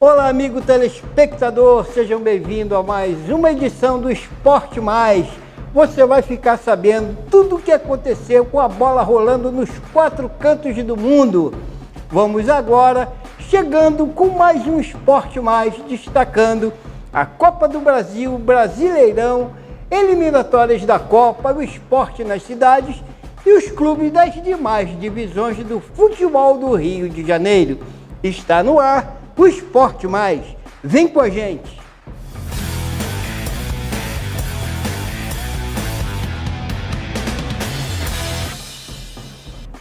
Olá, amigo telespectador, sejam bem-vindos a mais uma edição do Esporte Mais. Você vai ficar sabendo tudo o que aconteceu com a bola rolando nos 4 cantos do mundo. Vamos agora chegando com mais um Esporte Mais, destacando a Copa do Brasil, Brasileirão, eliminatórias da Copa, o esporte nas cidades e os clubes das demais divisões do futebol do Rio de Janeiro. Está no ar o Esporte Mais. Vem com a gente!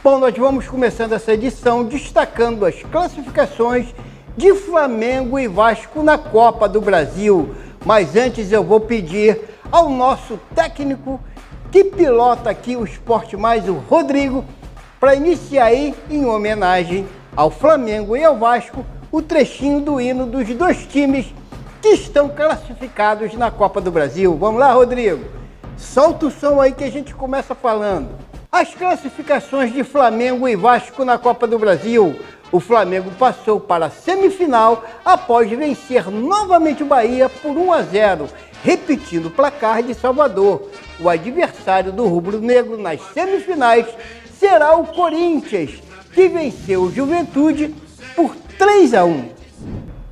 Bom, nós vamos começando essa edição destacando as classificações de Flamengo e Vasco na Copa do Brasil. Mas antes eu vou pedir ao nosso técnico que pilota aqui o Esporte Mais, o Rodrigo, para iniciar aí, em homenagem ao Flamengo e ao Vasco, o trechinho do hino dos dois times que estão classificados na Copa do Brasil. Vamos lá, Rodrigo? Solta o som aí que a gente começa falando. As classificações de Flamengo e Vasco na Copa do Brasil. O Flamengo passou para a semifinal após vencer novamente o Bahia por 1-0, repetindo o placar de Salvador. O adversário do rubro-negro nas semifinais será o Corinthians, que venceu o Juventude por 3-1.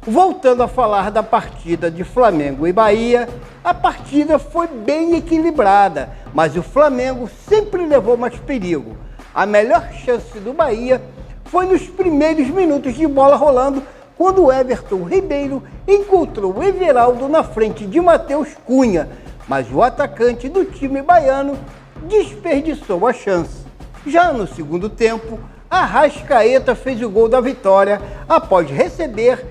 Voltando a falar da partida de Flamengo e Bahia, a partida foi bem equilibrada, mas o Flamengo sempre levou mais perigo. A melhor chance do Bahia foi nos primeiros minutos de bola rolando, quando o Everton Ribeiro encontrou o Everaldo na frente de Matheus Cunha, mas o atacante do time baiano desperdiçou a chance. Já no segundo tempo, Arrascaeta fez o gol da vitória após receber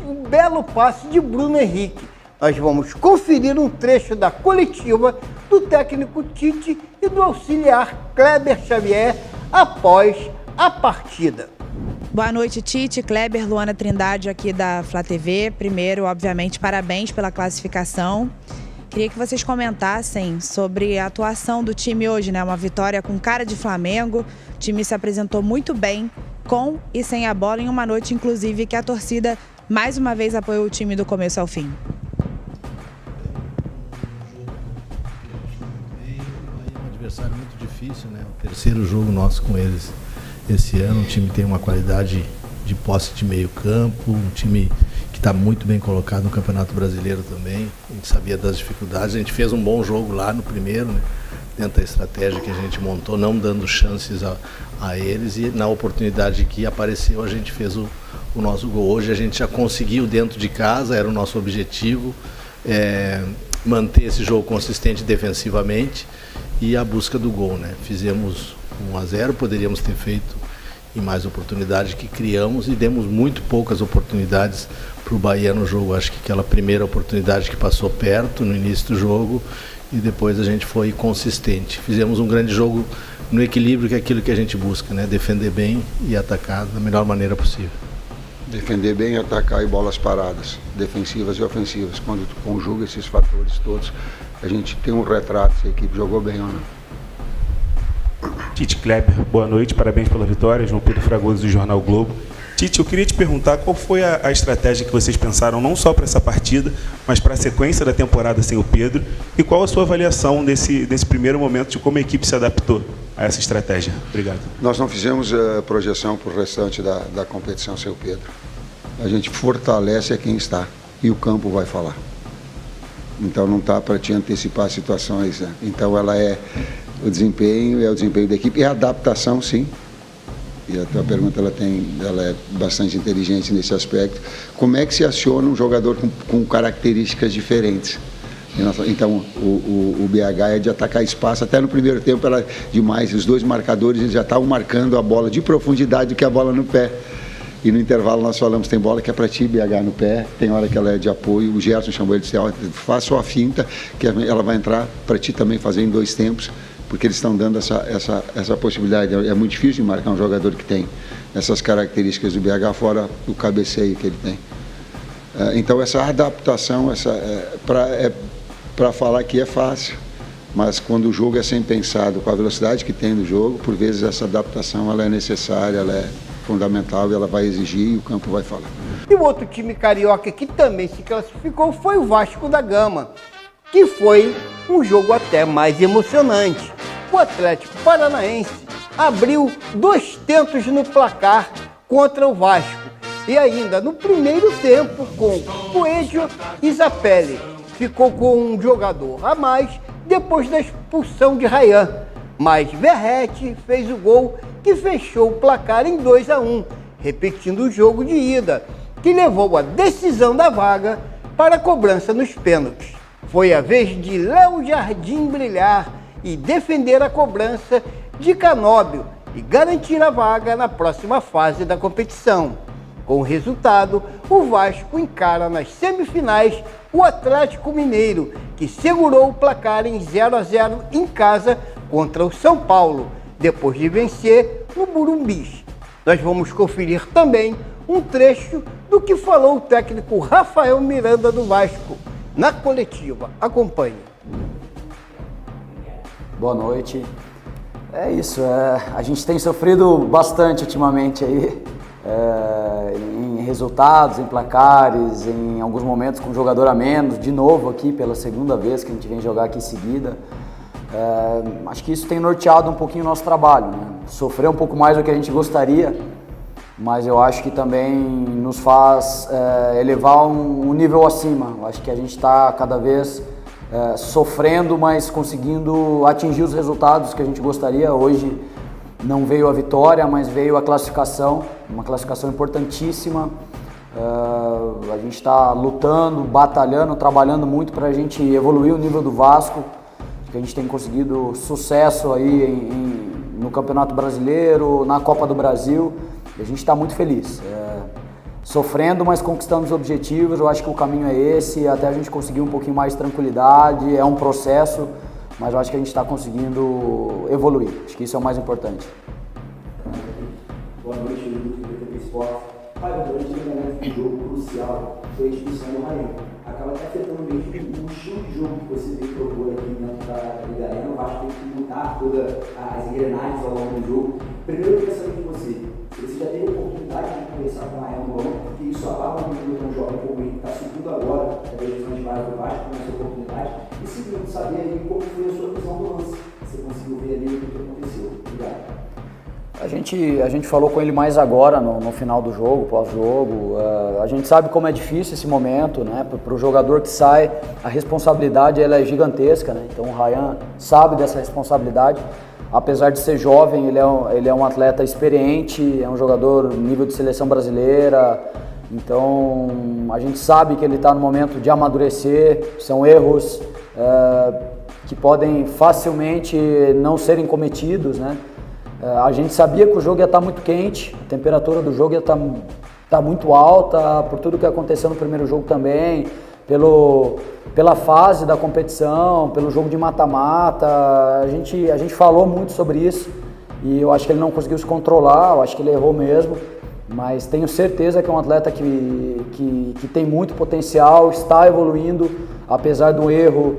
um belo passe de Bruno Henrique. Nós vamos conferir um trecho da coletiva do técnico Tite e do auxiliar Kleber Xavier após a partida. Boa noite, Tite, Kleber, Luana Trindade aqui da Flá TV. Primeiro, obviamente, parabéns pela classificação. Queria que vocês comentassem sobre a atuação do time hoje, né? Uma vitória com cara de Flamengo. O time se apresentou muito bem, com e sem a bola, em uma noite, inclusive, que a torcida mais uma vez apoiou o time do começo ao fim. É um adversário muito difícil, né? O terceiro jogo nosso com eles esse ano. O time tem uma qualidade de posse de meio campo, um time que está muito bem colocado no Campeonato Brasileiro também. A gente sabia das dificuldades, a gente fez um bom jogo lá no primeiro, né? Dentro da estratégia que a gente montou, não dando chances a eles, e na oportunidade que apareceu a gente fez o nosso gol. Hoje a gente já conseguiu dentro de casa, era o nosso objetivo, manter esse jogo consistente defensivamente e a busca do gol, né? Fizemos 1-0, poderíamos ter feito em mais oportunidades que criamos e demos muito poucas oportunidades para o Bahia no jogo. Acho que aquela primeira oportunidade que passou perto no início do jogo e depois a gente foi consistente. Fizemos um grande jogo no equilíbrio, que é aquilo que a gente busca, né? Defender bem e atacar da melhor maneira possível. Defender bem, atacar e bolas paradas, defensivas e ofensivas. Quando tu conjuga esses fatores todos, a gente tem um retrato se a equipe jogou bem ou não. Tite, Kleber, boa noite, parabéns pela vitória. João Pedro Fragoso do Jornal Globo. Tite, eu queria te perguntar qual foi a estratégia que vocês pensaram não só para essa partida, mas para a sequência da temporada sem o Pedro, e qual a sua avaliação desse primeiro momento de como a equipe se adaptou a essa estratégia? Obrigado. Nós não fizemos projeção para o restante da competição sem o Pedro. A gente fortalece a quem está e o campo vai falar. Então não está para te antecipar situações, né? Então ela é o desempenho da equipe e a adaptação, sim. E a tua pergunta ela é bastante inteligente nesse aspecto. Como é que se aciona um jogador com características diferentes? Então o BH é de atacar espaço. Até no primeiro tempo ela demais. Os dois marcadores eles já estavam marcando a bola de profundidade do que a bola no pé. E no intervalo nós falamos, tem bola que é para ti, BH no pé, tem hora que ela é de apoio. O Gerson chamou ele de dizer, faça a finta, que ela vai entrar para ti também fazer em 2 tempos, porque eles estão dando essa possibilidade. É muito difícil de marcar um jogador que tem essas características do BH, fora o cabeceio que ele tem. Então essa adaptação, para falar que é fácil, mas quando o jogo é sem pensado, com a velocidade que tem no jogo, por vezes essa adaptação ela é necessária, ela é fundamental, ela vai exigir e o campo vai falar. E o outro time carioca que também se classificou foi o Vasco da Gama, que foi um jogo até mais emocionante. O Atlético Paranaense abriu 2 tentos no placar contra o Vasco e ainda no primeiro tempo com Coelho e Zapelli. Ficou com um jogador a mais depois da expulsão de Rayan, mas Verratti fez o gol que fechou o placar em 2-1, repetindo o jogo de ida, que levou a decisão da vaga para a cobrança nos pênaltis. Foi a vez de Léo Jardim brilhar e defender a cobrança de Canóbio e garantir a vaga na próxima fase da competição. Com o resultado, o Vasco encara nas semifinais o Atlético Mineiro, que segurou o placar em 0-0 em casa contra o São Paulo, depois de vencer no Morumbi. Nós vamos conferir também um trecho do que falou o técnico Rafael Miranda do Vasco na coletiva. Acompanhe. Boa noite. É isso, a gente tem sofrido bastante ultimamente aí, em resultados, em placares, em alguns momentos com jogador a menos, de novo aqui pela segunda vez que a gente vem jogar aqui em seguida. Acho que isso tem norteado um pouquinho o nosso trabalho, né? Sofrer um pouco mais do que a gente gostaria, mas eu acho que também nos faz elevar um nível acima. Eu acho que a gente está cada vez sofrendo, mas conseguindo atingir os resultados que a gente gostaria. Hoje não veio a vitória, mas veio a classificação, uma classificação importantíssima. A gente está lutando, batalhando, trabalhando muito para a gente evoluir o nível do Vasco, que a gente tem conseguido sucesso aí no Campeonato Brasileiro, na Copa do Brasil, e a gente está muito feliz. Sofrendo, mas conquistando os objetivos. Eu acho que o caminho é esse, até a gente conseguir um pouquinho mais de tranquilidade. É um processo, mas eu acho que a gente está conseguindo evoluir. Acho que isso é o mais importante. Boa noite, Lucas do BTP Esporte. Durante um momento de jogo crucial, foi a expulsão do Rayan. Acaba até afetando mesmo o estilo de jogo que você veio propor aqui dentro da Liga Arena. Eu acho que tem que mudar todas as engrenagens ao longo do jogo. Primeiro, eu queria saber de você. Você já teve a oportunidade de conversar com o Rayan no ano, porque isso avala muito um jovem como ele, que está subindo agora, da gestão de base do Vasco, com essa oportunidade. E segundo, saber aí como foi a sua visão do lance. Você conseguiu ver ali o que aconteceu. Obrigado. A gente falou com ele mais agora, no final do jogo, pós-jogo. A gente sabe como é difícil esse momento, né? Para o jogador que sai, a responsabilidade ela é gigantesca, né? Então o Rayan sabe dessa responsabilidade. Apesar de ser jovem, ele é um atleta experiente, é um jogador nível de seleção brasileira. Então a gente sabe que ele está no momento de amadurecer, são erros que podem facilmente não serem cometidos, né? A gente sabia que o jogo ia estar muito quente, a temperatura do jogo ia estar muito alta, por tudo que aconteceu no primeiro jogo também, pela fase da competição, pelo jogo de mata-mata. A gente falou muito sobre isso e eu acho que ele não conseguiu se controlar, eu acho que ele errou mesmo, mas tenho certeza que é um atleta que tem muito potencial, está evoluindo, apesar do erro,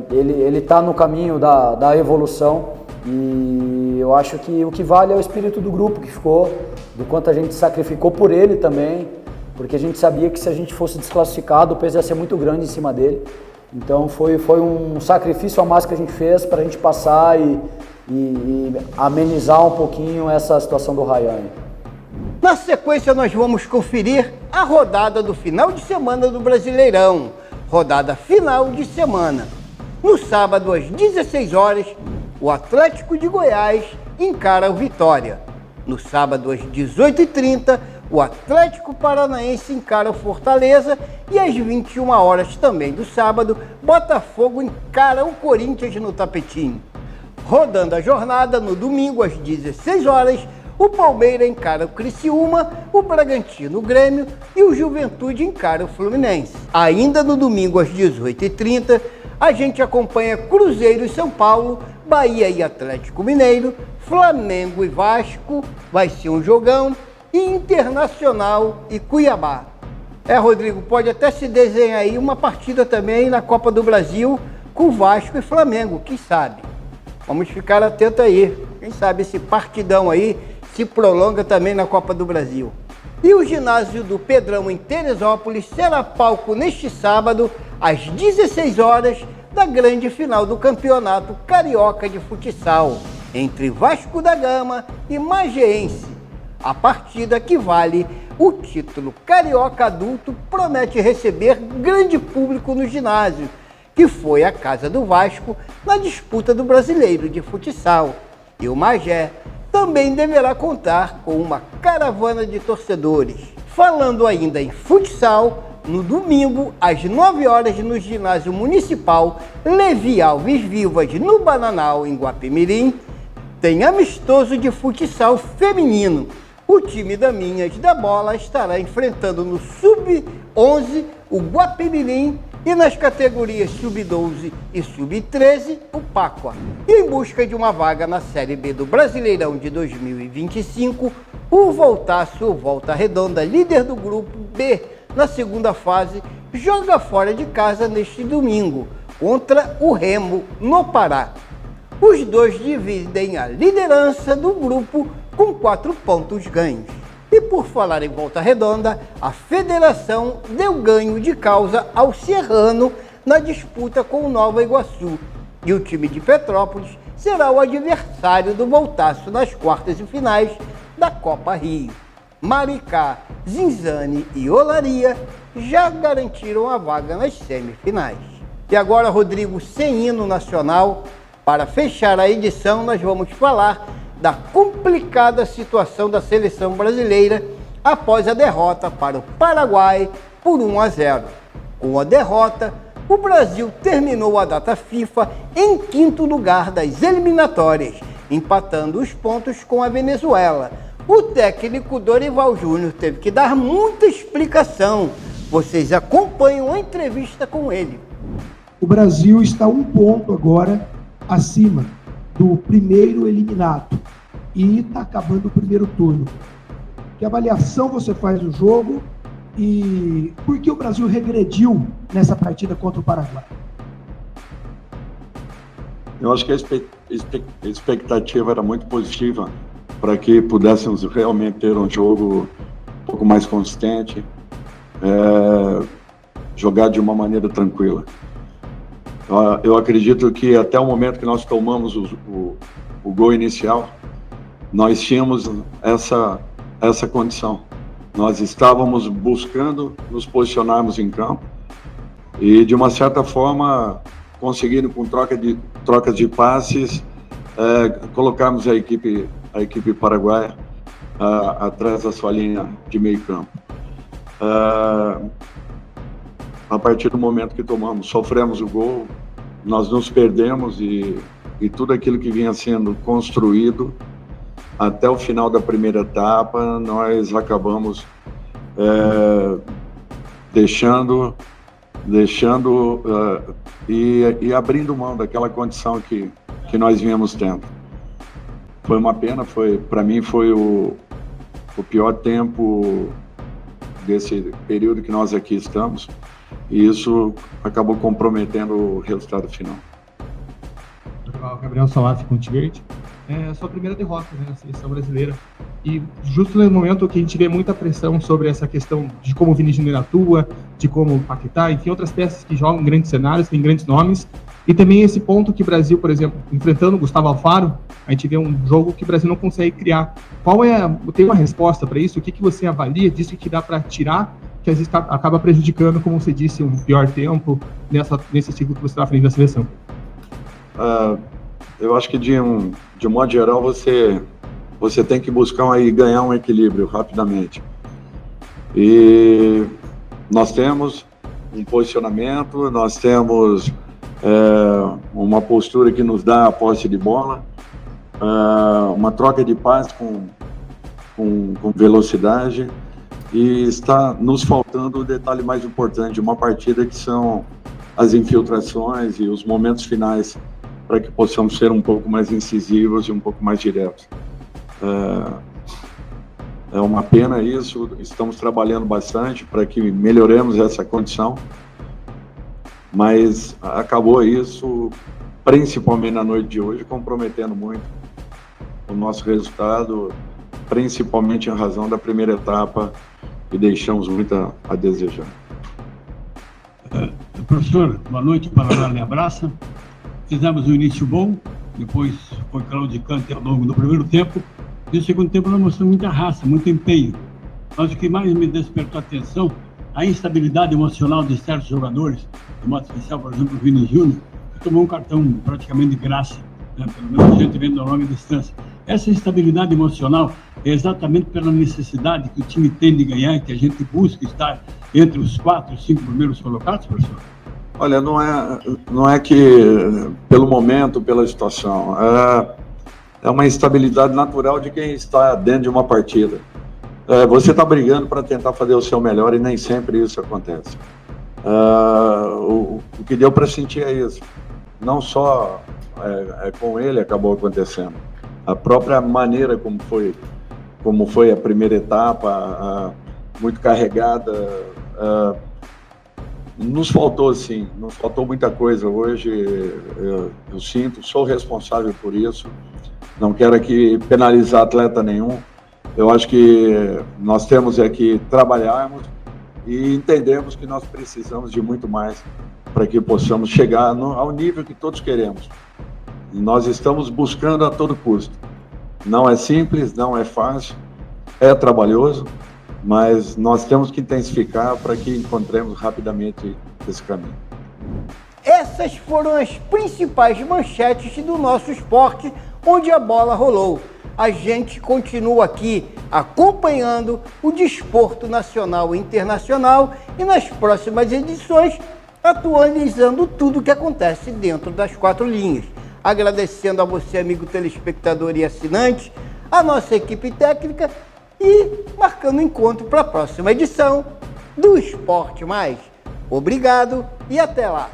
ele está no caminho da evolução. E eu acho que o que vale é o espírito do grupo que ficou, do quanto a gente sacrificou por ele também, porque a gente sabia que se a gente fosse desclassificado, o peso ia ser muito grande em cima dele. Então foi um sacrifício a mais que a gente fez para a gente passar e amenizar um pouquinho essa situação do Rayan. Na sequência, nós vamos conferir a rodada do final de semana do Brasileirão. Rodada final de semana. No sábado, às 16 horas, o Atlético de Goiás encara o Vitória. No sábado, às 18h30, o Atlético Paranaense encara o Fortaleza. E às 21 horas também do sábado, Botafogo encara o Corinthians no Tapetinho. Rodando a jornada, no domingo, às 16 horas, o Palmeiras encara o Criciúma, o Bragantino o Grêmio e o Juventude encara o Fluminense. Ainda no domingo, às 18h30, a gente acompanha Cruzeiro e São Paulo, Bahia e Atlético Mineiro, Flamengo e Vasco, vai ser um jogão, e Internacional e Cuiabá. Rodrigo, pode até se desenhar aí uma partida também na Copa do Brasil com Vasco e Flamengo, quem sabe? Vamos ficar atentos aí, quem sabe esse partidão aí se prolonga também na Copa do Brasil. E o ginásio do Pedrão em Teresópolis será palco neste sábado, às 16 horas, da grande final do Campeonato Carioca de Futsal, entre Vasco da Gama e Magiense. A partida que vale o título carioca adulto promete receber grande público no ginásio, que foi a casa do Vasco na disputa do Brasileiro de Futsal. E o Magé também deverá contar com uma caravana de torcedores. Falando ainda em futsal, no domingo, às 9 horas, no ginásio municipal Levi Alves Vivas, no Bananal, em Guapimirim, tem amistoso de futsal feminino. O time da Minhas da Bola estará enfrentando no Sub-11 o Guapimirim e nas categorias Sub-12 e Sub-13 o Páqua. E em busca de uma vaga na Série B do Brasileirão de 2025, o Voltaço Volta Redonda, líder do grupo B na segunda fase, joga fora de casa neste domingo contra o Remo no Pará. Os dois dividem a liderança do grupo com 4 pontos ganhos. E por falar em Volta Redonda, a federação deu ganho de causa ao Serrano na disputa com o Nova Iguaçu. E o time de Petrópolis será o adversário do Voltaço nas quartas e finais da Copa Rio. Maricá, Zinzane e Olaria já garantiram a vaga nas semifinais. E agora, Rodrigo, sem hino nacional, para fechar a edição, nós vamos falar da complicada situação da seleção brasileira após a derrota para o Paraguai por 1-0. Com a derrota, o Brasil terminou a data FIFA em 5º lugar das eliminatórias, empatando os pontos com a Venezuela. O técnico Dorival Júnior teve que dar muita explicação. Vocês acompanham a entrevista com ele. O Brasil está 1 ponto agora acima do primeiro eliminado e está acabando o primeiro turno. Que avaliação você faz do jogo e por que o Brasil regrediu nessa partida contra o Paraguai? Eu acho que a expectativa era muito positiva para que pudéssemos realmente ter um jogo um pouco mais consistente, jogar de uma maneira tranquila. Eu acredito que até o momento que nós tomamos o gol inicial, nós tínhamos essa condição. Nós estávamos buscando nos posicionarmos em campo e, de uma certa forma, conseguindo, com trocas de passes, colocarmos a equipe paraguaia atrás da sua linha de meio campo. A partir do momento que sofremos o gol, nós nos perdemos e tudo aquilo que vinha sendo construído até o final da primeira etapa, nós acabamos deixando e abrindo mão daquela condição que nós vínhamos tendo. Foi uma pena, para mim foi o pior tempo desse período que nós aqui estamos, e isso acabou comprometendo o resultado final. Gabriel Salaf, Ponte Verde. É a sua primeira derrota, né, na seleção brasileira. E justo no momento que a gente vê muita pressão sobre essa questão de como o Vini Júnior atua, de como o Paquetá, enfim, outras peças que jogam grandes cenários, tem grandes nomes. E também esse ponto que o Brasil, por exemplo, enfrentando o Gustavo Alfaro, a gente vê um jogo que o Brasil não consegue criar. Tem uma resposta para isso? O que você avalia disso que dá para tirar, que às vezes acaba prejudicando, como você disse, um pior tempo nesse ciclo que você está à frente da seleção? Eu acho que de um modo geral você tem que buscar ganhar um equilíbrio rapidamente. E nós temos um posicionamento, nós temos uma postura que nos dá a posse de bola, uma troca de passe com velocidade, e está nos faltando o detalhe mais importante de uma partida, que são as infiltrações e os momentos finais, para que possamos ser um pouco mais incisivos e um pouco mais diretos. É uma pena isso, estamos trabalhando bastante para que melhoremos essa condição, mas acabou isso, principalmente na noite de hoje, comprometendo muito o nosso resultado, principalmente em razão da primeira etapa e deixamos muito a desejar. Professor, boa noite, Paraná lhe abraça. Fizemos um início bom, depois foi claudicante ao longo do primeiro tempo, e no segundo tempo nós mostramos muita raça, muito empenho. Mas o que mais me despertou a atenção, a instabilidade emocional de certos jogadores, de modo especial, por exemplo, o Vini Júnior, que tomou um cartão praticamente de graça, né? Pelo menos a gente vendo a longa distância. Essa instabilidade emocional é exatamente pela necessidade que o time tem de ganhar e que a gente busca estar entre os 4, 5 primeiros colocados, professor? Olha, não é que pelo momento, pela situação, é uma instabilidade natural de quem está dentro de uma partida. Você está brigando para tentar fazer o seu melhor e nem sempre isso acontece. O que deu para sentir é isso. Não só com ele acabou acontecendo. A própria maneira como foi a primeira etapa, muito carregada, nos faltou sim, nos faltou muita coisa. Hoje eu sinto, sou responsável por isso, não quero aqui penalizar atleta nenhum. Eu acho que nós temos que trabalharmos e entendemos que nós precisamos de muito mais para que possamos chegar ao nível que todos queremos. Nós estamos buscando a todo custo. Não é simples, não é fácil, é trabalhoso, mas nós temos que intensificar para que encontremos rapidamente esse caminho. Essas foram as principais manchetes do nosso esporte, onde a bola rolou. A gente continua aqui acompanhando o desporto nacional e internacional e nas próximas edições atualizando tudo o que acontece dentro das 4 linhas. Agradecendo a você, amigo telespectador e assinante, a nossa equipe técnica e marcando encontro para a próxima edição do Esporte Mais. Obrigado e até lá!